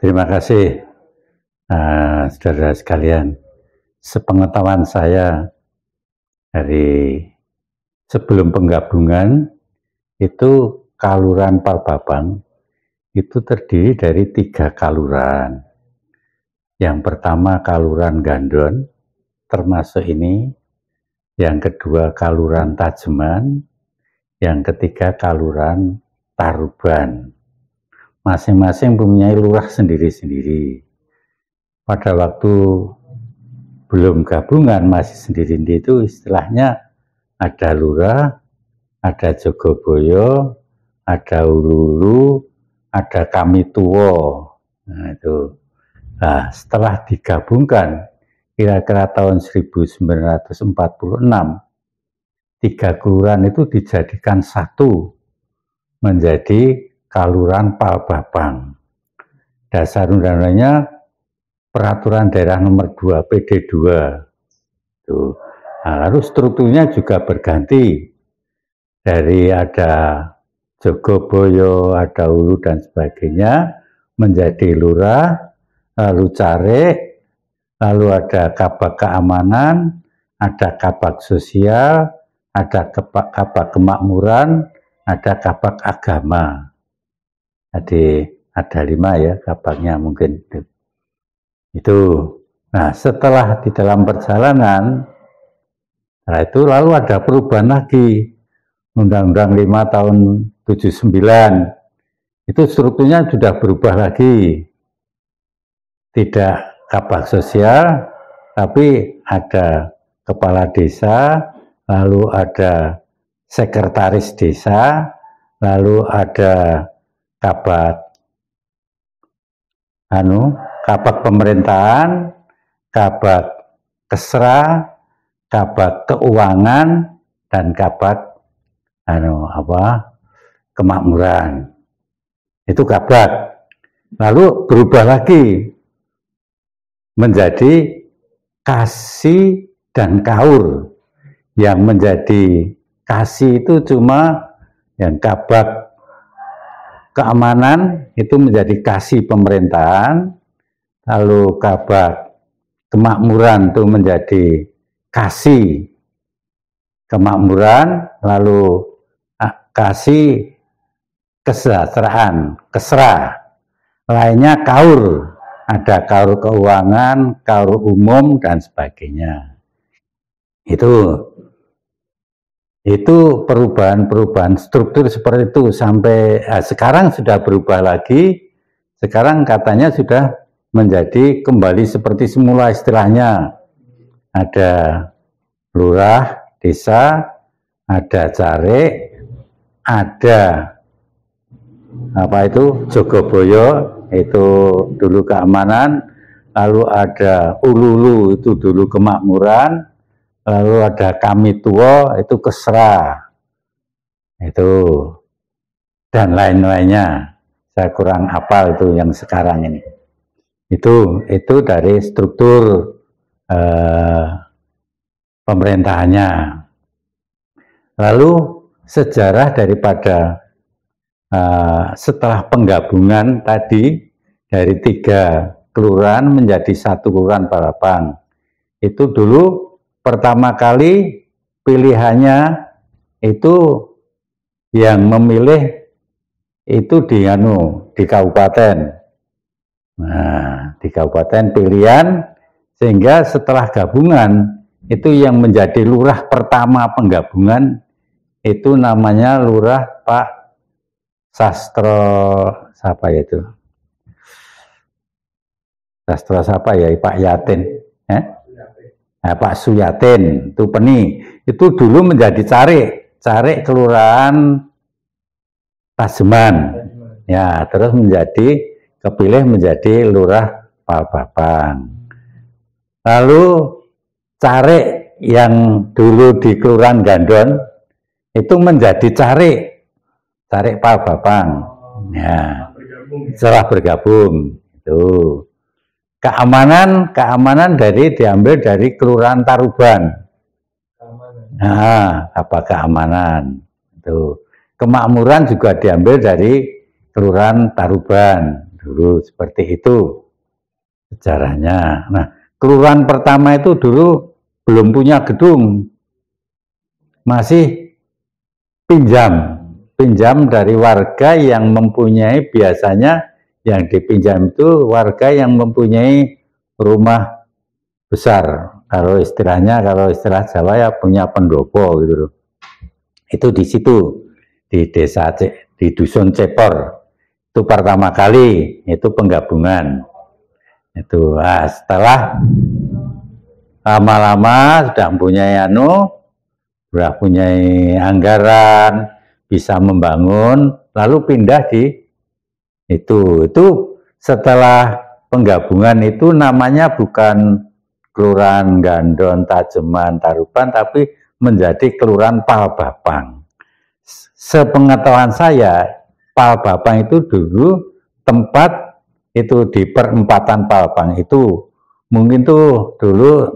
Terima kasih, saudara sekalian. Sepengetahuan saya dari sebelum penggabungan itu kaluran Palbabang itu terdiri dari 3 kaluran. Yang pertama kaluran Gandon, termasuk ini. Yang kedua kaluran Tajeman. Yang ketiga kaluran Taruban. Masing-masing mempunyai lurah sendiri-sendiri. Pada waktu belum gabungan masih sendiri-sendiri itu istilahnya ada lurah, ada Jogoboyo, ada Ululu, ada Kamituwo. Nah itu. Nah, setelah digabungkan kira-kira tahun 1946, 3 kelurahan itu dijadikan satu menjadi Kaluran Palbabang. Dasar undang-undangnya Peraturan Daerah Nomor 2 PD2. Tuh. Nah, lalu strukturnya juga berganti. Dari ada Jogoboyo, ada Ulu dan sebagainya menjadi lurah, lalu carik, lalu ada kabak keamanan, ada kabak sosial, ada kabak kemakmuran, ada kabak agama. Jadi ada 5 ya kabaknya mungkin itu. Nah setelah di dalam perjalanan, nah itu lalu ada perubahan lagi. Undang-Undang 5 tahun 79 itu strukturnya sudah berubah lagi. Tidak kabak sosial, tapi ada kepala desa, lalu ada sekretaris desa, lalu ada kabak pemerintahan, kabak kesra, kabak keuangan, dan kabak kemakmuran. Itu kabak. Lalu berubah lagi menjadi kasih dan kaur. Yang menjadi kasih itu cuma yang kabak keamanan itu menjadi kasih pemerintahan, lalu kabak kemakmuran itu menjadi kasih kemakmuran, lalu kasih kesejahteraan, kesra, lainnya kaur, ada kaur keuangan, kaur umum dan sebagainya. Itu perubahan struktur seperti itu sampai sekarang sudah berubah lagi. Sekarang katanya sudah menjadi kembali seperti semula istilahnya. Ada lurah desa, ada carik, ada Jogoboyo itu dulu keamanan, lalu ada Ululu itu dulu kemakmuran, lalu ada Kamituwo itu kesra, itu dan lain-lainnya. Saya kurang hafal itu yang sekarang ini. Itu dari struktur pemerintahannya. Lalu sejarah daripada setelah penggabungan tadi dari 3 kelurahan menjadi 1 kelurahan Palbabang. Itu dulu pertama kali pilihannya itu yang memilih itu di kabupaten. Nah, di kabupaten pilihan, sehingga setelah gabungan itu yang menjadi lurah pertama penggabungan itu namanya lurah Pak Sastro siapa ya itu? Sastro siapa ya? Pak Yatin. Pak Suyatin itu Peni. Itu dulu menjadi carik kelurahan Tajeman. Ya, terus kepilih menjadi lurah Palbabang. Lalu carik yang dulu di kelurahan Gandon itu menjadi carik Palbabang. Ya, setelah bergabung itu. Keamanan diambil dari kelurahan Taruban. Nah, apa keamanan itu. Kemakmuran juga diambil dari kelurahan Taruban. dulu seperti itu sejarahnya. Nah, kelurahan pertama itu dulu belum punya gedung, masih pinjam dari warga yang mempunyai, biasanya yang dipinjam itu warga yang mempunyai rumah besar. Kalau istilah Jawa ya punya pendopo gitu loh. Itu di situ, di di dusun Cepor. Itu pertama kali, itu penggabungan. Itu setelah lama-lama sudah mempunyai anggaran, bisa membangun, lalu pindah di itu setelah penggabungan itu namanya bukan Kelurahan Gandon, Tajeman, Taruban, tapi menjadi Kelurahan Palbapang. Sepengetahuan saya, Palbapang itu dulu tempat itu di perempatan Palbapang itu mungkin tuh dulu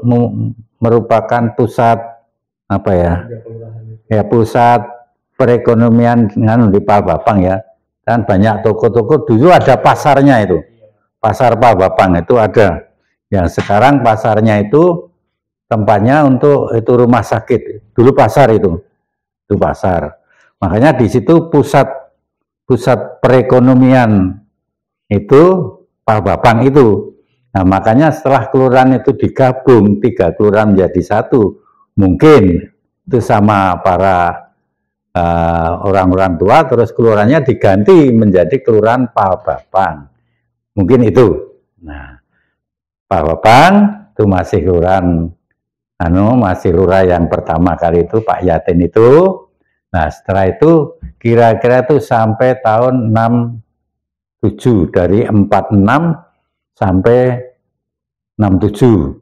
merupakan pusat apa ya? Ya pusat perekonomian di Palbapang ya. Dan banyak toko-toko, dulu ada pasarnya itu. Pasar Palbapang itu ada. Yang sekarang pasarnya itu tempatnya untuk itu rumah sakit. Dulu pasar itu pasar. Makanya di situ pusat perekonomian itu Palbapang itu. Nah, makanya setelah kelurahan itu digabung, 3 kelurahan menjadi 1, mungkin itu sama para orang-orang tua, terus kelurahannya diganti menjadi Kelurahan Palbapang. Mungkin itu. Nah, Palbapang itu masih kelurahan masih lurah yang pertama kali itu Pak Yatin itu. Nah, setelah itu kira-kira itu sampai tahun 67, dari 46 sampai 67,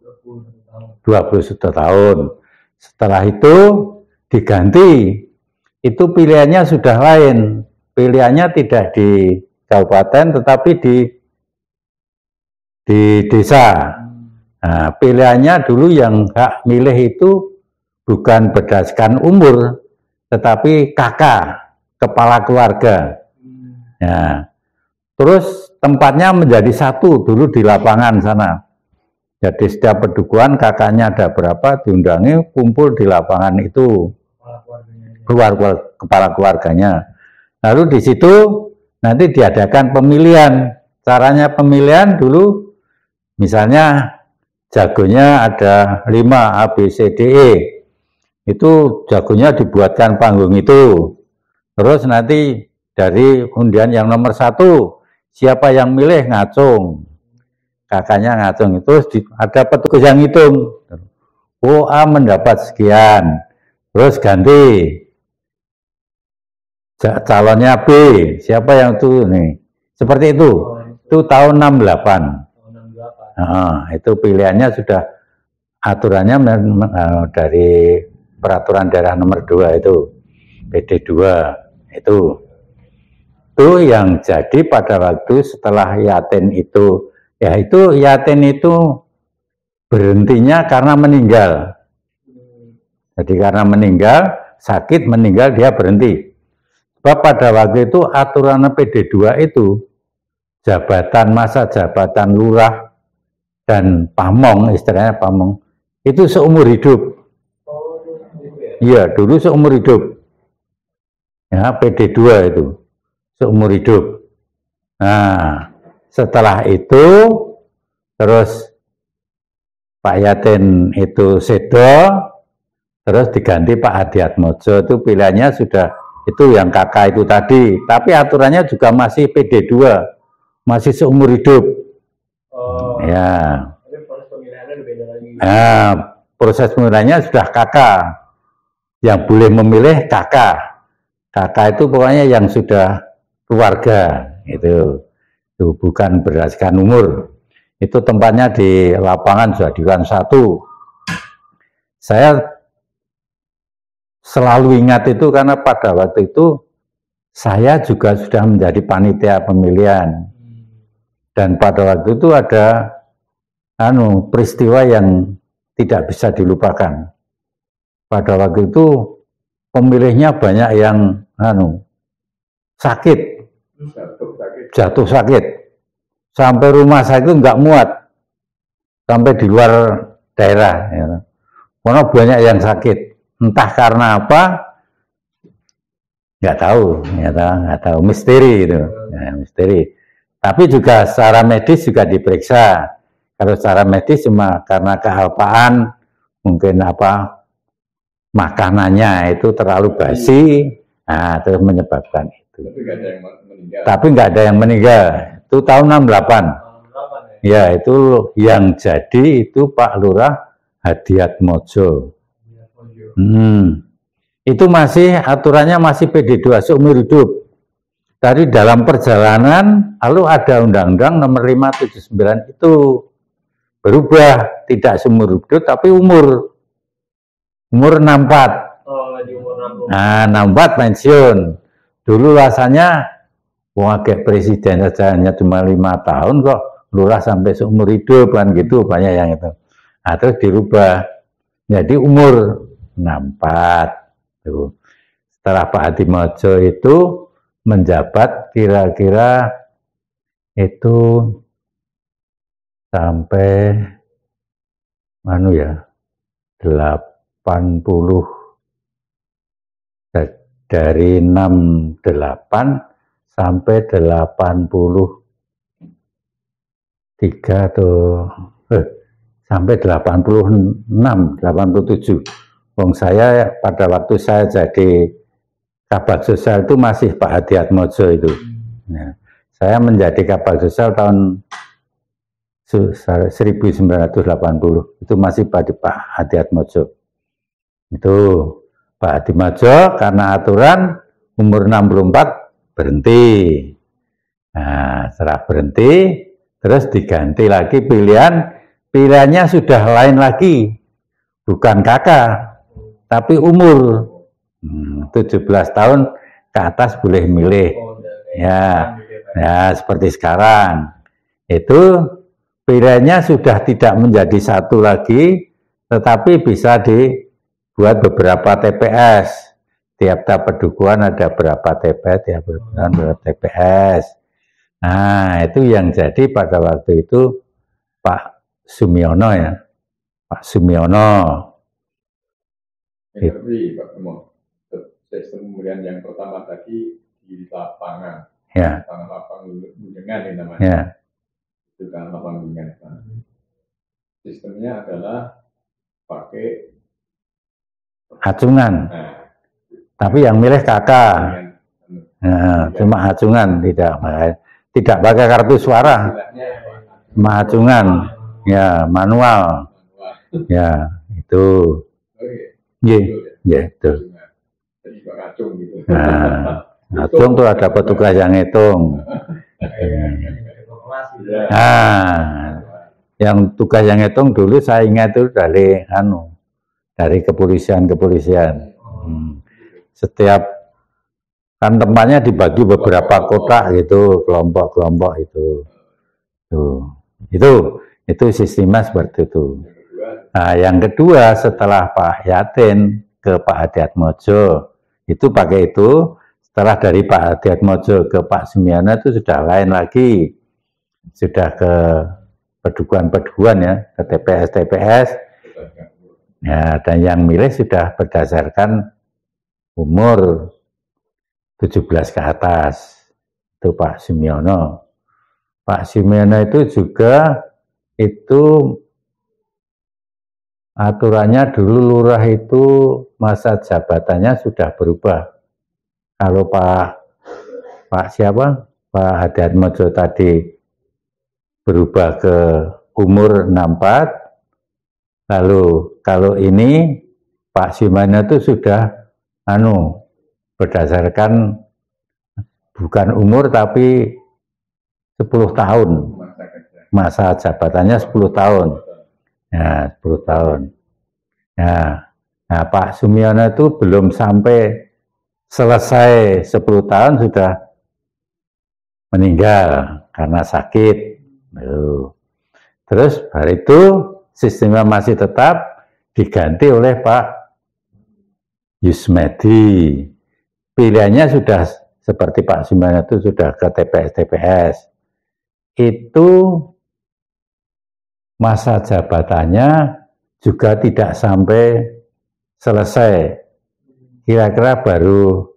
21 tahun. Setelah itu diganti, itu pilihannya sudah lain. Pilihannya tidak di kabupaten tetapi di desa. Nah, pilihannya dulu yang hak milih itu bukan berdasarkan umur, tetapi kakak, kepala keluarga. Nah, terus tempatnya menjadi 1 dulu di lapangan sana. Jadi setiap pedukuhan kakaknya ada berapa, diundangi kumpul di lapangan itu. Kepala keluarganya. Lalu di situ nanti diadakan pemilihan. Caranya pemilihan dulu, misalnya jagonya ada 5 A, B, C, D, E. Itu jagonya dibuatkan panggung itu. Terus nanti dari undian yang nomor 1, siapa yang milih ngacung. Kakaknya ngacung. Terus ada petugas yang hitung. Oh, A mendapat sekian. Terus ganti. Calonnya B, siapa yang itu nih? Seperti itu. Itu tahun 68. Nah, itu pilihannya sudah aturannya dari peraturan daerah nomor 2 itu PD2 itu yang jadi pada waktu setelah Yatin itu, ya itu Yatin itu berhentinya karena meninggal. Jadi karena meninggal, sakit meninggal, dia berhenti. Sebab pada waktu itu aturan PD2 itu masa jabatan lurah dan pamong, istilahnya pamong, itu seumur hidup. Iya, dulu seumur hidup. Ya, PD2 itu seumur hidup. Nah, setelah itu terus Pak Yatin itu sedo, terus diganti Pak Adiatmojo. Itu pilihannya sudah itu yang kakak itu tadi, tapi aturannya juga masih PD2, masih seumur hidup. Ya. Proses pemilihannya beda lagi. Nah, proses pemilihannya sudah kakak. Yang boleh memilih kakak. Kakak itu pokoknya yang sudah keluarga itu bukan berdasarkan umur. Itu tempatnya di lapangan Jadiwan 1. Saya selalu ingat itu karena pada waktu itu saya juga sudah menjadi panitia pemilihan. Dan pada waktu itu ada peristiwa yang tidak bisa dilupakan. Pada waktu itu pemilihnya banyak yang jatuh sakit. sampai rumah saya itu nggak muat, sampai di luar daerah. Ya. Karena banyak yang sakit, entah karena apa, nggak tahu, misteri itu, ya, misteri. Tapi juga secara medis juga diperiksa. Kalau secara medis cuma karena kealpaan, mungkin apa makanannya itu terlalu basi, nah terus menyebabkan itu. Tapi nggak ada yang meninggal. Itu tahun 68. Ya itu yang jadi itu Pak Lurah Hadiatmodjo. Itu masih aturannya masih PD2 seumur hidup. Tadi dalam perjalanan lalu ada Undang-Undang nomor 579 itu berubah, tidak seumur hidup tapi umur 64. Oh, di umur 60. Nah, 64 pensiun. Dulu rasanya wakil presiden saja hanya cuma 5 tahun kok lurah sampai seumur hidup kan gitu, banyak yang itu. Nah, terus dirubah jadi umur 64. Tuh. Setelah Pak Hadiatmodjo itu menjabat kira-kira itu sampai 80 dari 68 sampai 83 atau sampai 86 87. Wong saya pada waktu saya jadi Kabag Sosial itu masih Pak Hadiatmodjo itu. Nah, saya menjadi Kabag Sosial tahun 1980 itu masih pada Pak Hadiatmodjo. Itu Pak Hadiatmodjo karena aturan umur 64 berhenti. Nah, setelah berhenti terus diganti lagi pilihannya sudah lain lagi, bukan kakak tapi umur 17 tahun ke atas boleh milih. Ya, seperti sekarang itu pilihannya sudah tidak menjadi satu lagi, tetapi bisa dibuat beberapa TPS. Tiap-tiap pedukuhan ada berapa TPS, tiap pedukuhan berapa TPS. Nah, itu yang jadi pada waktu itu Pak Sumiono ya, Pak Sumiono. Tapi Pak Gemo, sistem pemilihan yang pertama tadi di lapangan, ya. lapangan gunungan ini namanya. Ya. Itu kan lapangan gunungan. Sistemnya adalah pakai acungan. Nah, tapi yang milih kakak. Nah, cuma acungan, tidak pakai kartu suara. Cuma acungan. Ya, manual. Ya, itu. Iya, betul. Nah, acung tuh ada petugas yang ngitung. Nah, yang tugas yang ngitung dulu saya ingat itu dari kepolisian. Setiap kan tempatnya dibagi beberapa kotak gitu, kelompok-kelompok itu. Itu sistemnya seperti itu. Nah, yang kedua setelah Pak Yatin ke Pak Hadiatmodjo itu pakai itu. Setelah dari Pak Hadiatmodjo ke Pak Sumiono itu sudah lain lagi, sudah ke pedukuhan ya, ke TPS. Ya, dan yang milih sudah berdasarkan umur 17 ke atas. Itu Pak Sumiono. Pak Sumiono itu juga itu aturannya dulu lurah itu masa jabatannya sudah berubah. Kalau Pak Hadiatmodjo tadi berubah ke umur 64, lalu kalau ini Pak Sumiono itu sudah berdasarkan bukan umur tapi 10 tahun. Masa jabatannya 10 tahun. Ya, 10 tahun. Ya. Nah, Pak Sumiono itu belum sampai selesai 10 tahun sudah meninggal karena sakit. Terus hari itu sistemnya masih tetap diganti oleh Pak Yusmedi. Pilihannya sudah seperti Pak Sumiono itu sudah ke TPS. itu masa jabatannya juga tidak sampai selesai. Kira-kira baru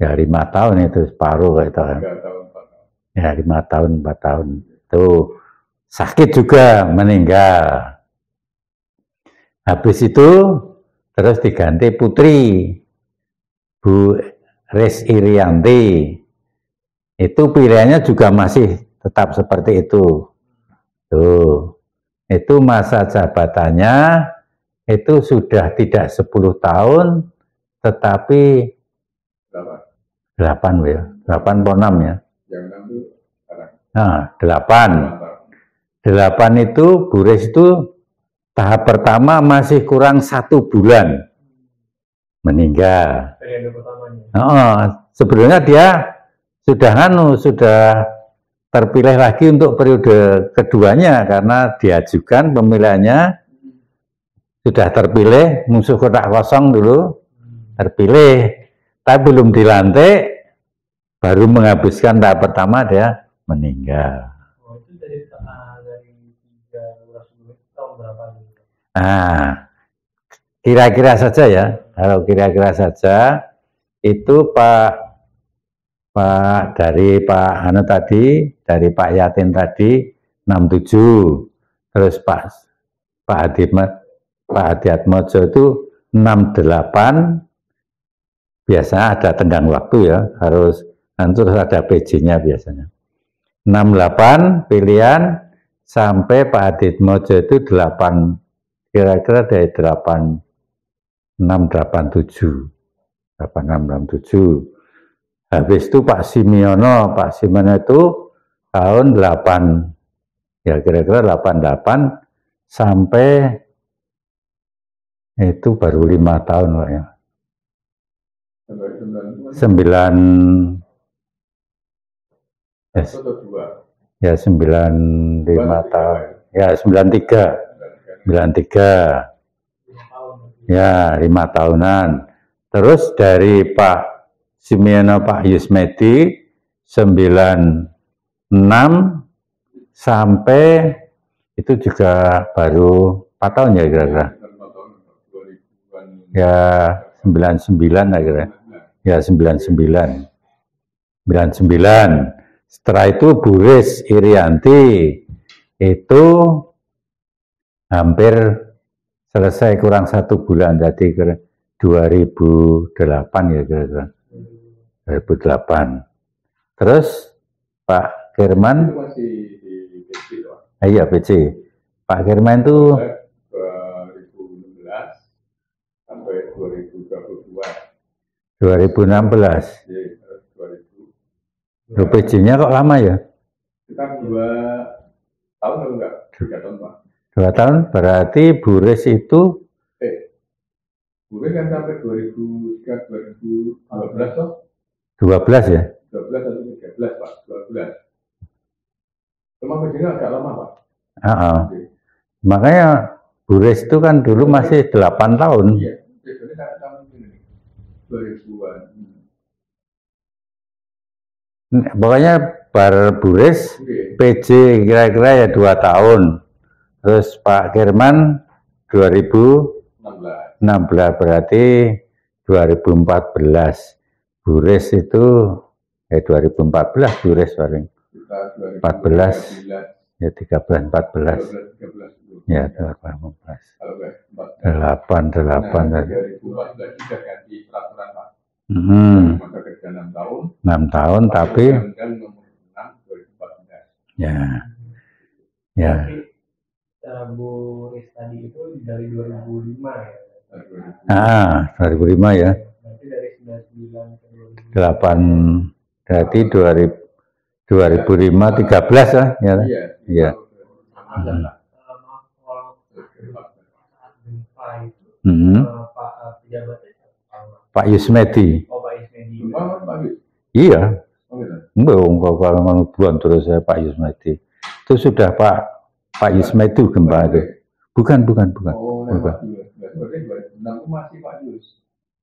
ya 5 tahun itu separuh kayak itu. 3 tahun, 4 tahun. Ya 5 tahun, 4 tahun. Tuh sakit juga, meninggal. Habis itu terus diganti putri, Bu Res Irianti. Itu pilihannya juga masih tetap seperti itu. Tuh, itu masa jabatannya itu sudah tidak 10 tahun, tetapi Berapa? 8 ya, 8 atau 6 ya. Yang 6 itu sekarang. Nah, 8. 8 itu Bu Res itu tahap pertama masih kurang 1 bulan meninggal. Periode pertamanya. Sebelumnya dia sudah terpilih lagi untuk periode keduanya karena diajukan pemilihannya sudah terpilih, musuh kotak kosong dulu terpilih, tapi belum dilantik, baru menghabiskan tahap pertama dia meninggal. Oh, itu dari 3 lurah sebelumnya tahun berapa nih? Nah, kira-kira saja ya, kalau kira-kira saja itu dari Pak Anu tadi, dari Pak Yatin tadi 67, terus Pak Adiatmojo itu 68, biasanya ada tenggang waktu ya, harus nanti ada PJ-nya biasanya. 68 pilihan sampai Pak Adiatmojo itu 8, kira-kira dari 8687. 8687. Habis itu Pak Simiono itu tahun 8, ya kira-kira 88 sampai itu baru 5 tahun Pak ya. 9 ya 95 tahun. Ya 93. Ya 5 tahunan. Terus dari Pak Simiono Pak Yusmedi 96 sampai itu juga baru 4 tahun ya kira-kira. Ya 99 ya kira. Ya 99. Setelah itu Bu Res Irianti itu hampir selesai kurang 1 bulan, jadi 2008 ya kira-kira. 2008. Terus Pak Kirman, masih di PC, iya PC. Pak Kirman itu 2016 sampai 2022. 2016. Loh, PJ-nya kok lama ya? Sekitar 2 tahun atau enggak? 3 tahun Pak. 2 tahun, berarti Bu Res itu Bu Res kan sampai 2012 toh? 12 ya? 12 atau 13 Pak, 12. Cuma PJ-nya agak lama Pak. Makanya Bu Res itu kan dulu masih 8 tahun. Iya, PJ-nya kan tahun ini 2000-an. Pokoknya Bu Res PJ kira-kira ya 2 tahun. Terus Pak Kirman 2016 berarti 2014. Bu Res itu 2014 Bu Res paling 14 ya 13 14 ya 14 8 2014 sudah ganti peraturan Pak. Masa kerja 6 tahun. 6 tahun tapi nomor 6 2014. Ya. Bu Res tadi itu dari 2005 ya. 2005 ya. Berarti dari 99 ke 8 berarti 2005 13 lah ya. Iya. Pak pejabatnya Pak Yusmedi. Oh, Pak Yusmedi. Iya. Enggak bukan terus saya Pak Yusmedi. Itu sudah Pak Yusmedi gempa itu. Bukan. Oh, bukan. 2006 masih Pak Yus.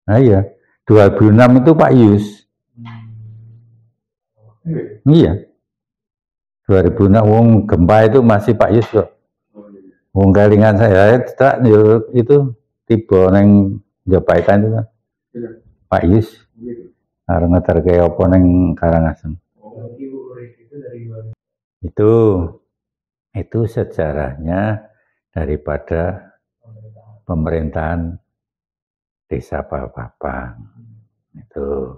Nah iya. 2006 itu Pak Yus. Iya. 2006 wong gempa itu masih Pak Yus kok. Wong kelingan saya tak itu tiba neng Jepaitan itu Pak Yus. Arep ngeterke apa neng Karangasem. Itu sejarahnya daripada pemerintahan Desa Palpapang. Itu.